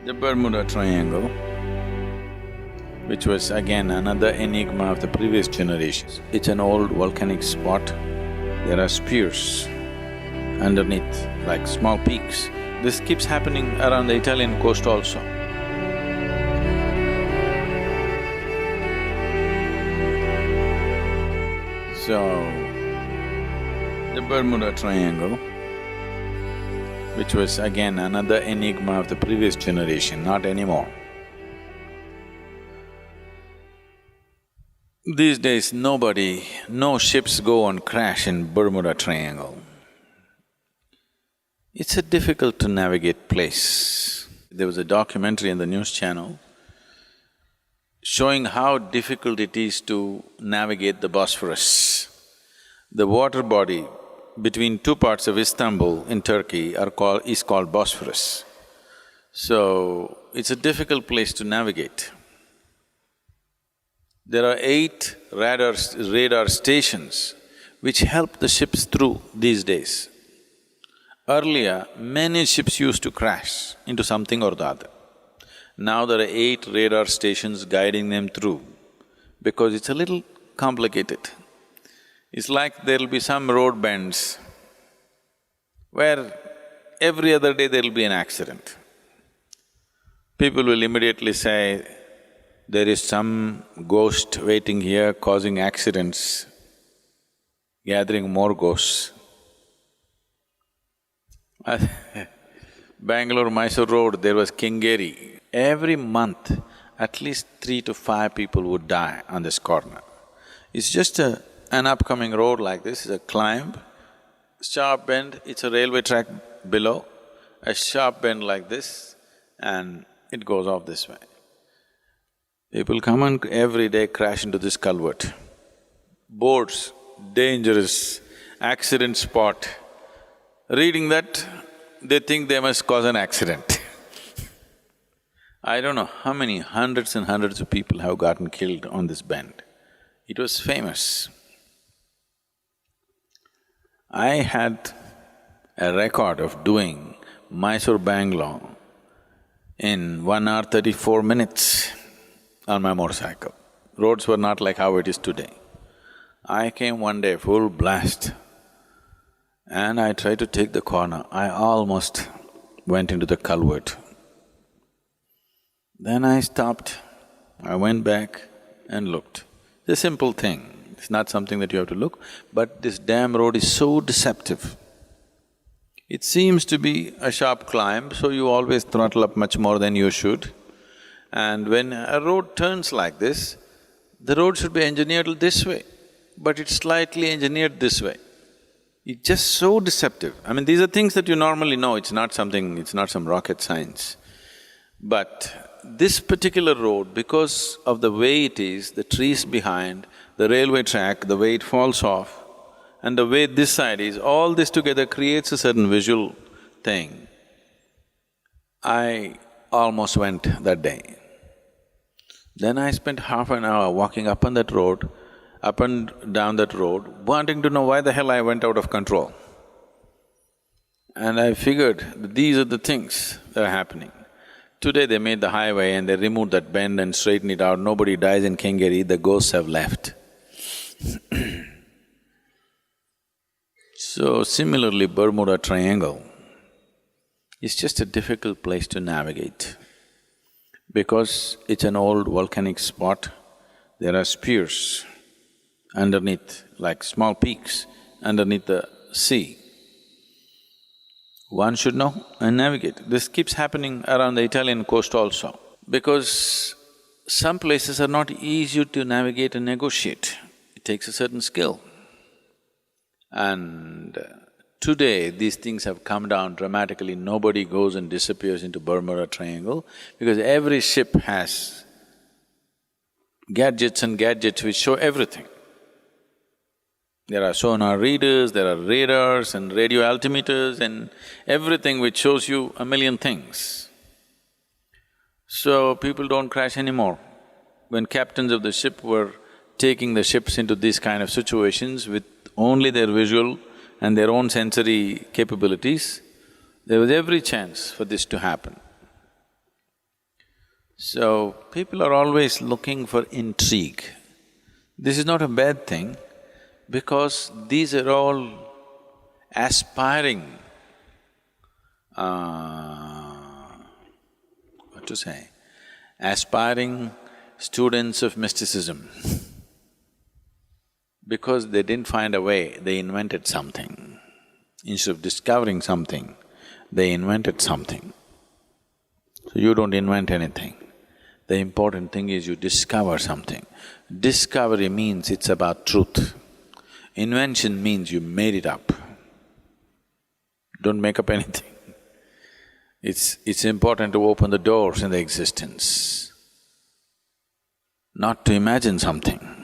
The Bermuda Triangle, which was again another enigma of the previous generations. It's an old volcanic spot. There are spears underneath, like small peaks. This keeps happening around the Italian coast also. So, the Bermuda Triangle, which was again another enigma of the previous generation, not anymore. These days, no ships go and crash in Bermuda Triangle. It's a difficult to navigate place. There was a documentary in the news channel showing how difficult it is to navigate the Bosphorus. The water body between two parts of Istanbul in Turkey is called Bosphorus. So, it's a difficult place to navigate. There are 8 radar stations which help the ships through these days. Earlier, many ships used to crash into something or the other. Now there are 8 radar stations guiding them through because it's a little complicated. It's like there'll be some road bends where every other day there'll be an accident. People will immediately say, there is some ghost waiting here causing accidents, gathering more ghosts. Bangalore-Mysore road, there was Kengeri. Every month, at least 3 to 5 people would die on this corner. It's just an upcoming road like this, it's a climb, sharp bend, it's a railway track below, a sharp bend like this, and it goes off this way. People come and every day crash into this culvert. Boards, dangerous, accident spot. Reading that, they think they must cause an accident. I don't know how many hundreds and hundreds of people have gotten killed on this bend. It was famous. I had a record of doing Mysore-Bangalore in 1 hour 34 minutes on my motorcycle. Roads were not like how it is today. I came one day full blast and I tried to take the corner. I almost went into the culvert. Then I stopped, I went back and looked. It's a simple thing, it's not something that you have to look, but this damn road is so deceptive. It seems to be a sharp climb, so you always throttle up much more than you should. And when a road turns like this, the road should be engineered this way, but it's slightly engineered this way. It's just so deceptive. I mean, these are things that you normally know, it's not some rocket science. But this particular road, because of the way it is, the trees behind, the railway track, the way it falls off, and the way this side is, all this together creates a certain visual thing. I almost went that day. Then I spent half an hour walking up on that road, up and down that road, wanting to know why the hell I went out of control. And I figured that these are the things that are happening. Today they made the highway and they removed that bend and straightened it out, nobody dies in Kengeri, the ghosts have left. So similarly, Bermuda Triangle is just a difficult place to navigate. Because it's an old volcanic spot, there are spears underneath, like small peaks underneath the sea. One should know and navigate. This keeps happening around the Italian coast also, because some places are not easy to navigate and negotiate. It takes a certain skill. And today, these things have come down dramatically. Nobody goes and disappears into Bermuda Triangle because every ship has gadgets and gadgets which show everything. There are sonar readers, there are radars and radio altimeters and everything which shows you a million things. So people don't crash anymore. When captains of the ship were taking the ships into these kind of situations with only their visual and their own sensory capabilities, there was every chance for this to happen. So, people are always looking for intrigue. This is not a bad thing because these are all aspiring, what to say, aspiring students of mysticism. Because they didn't find a way, they invented something. Instead of discovering something, they invented something. So you don't invent anything. The important thing is you discover something. Discovery means it's about truth. Invention means you made it up. Don't make up anything. It's important to open the doors in the existence, not to imagine something.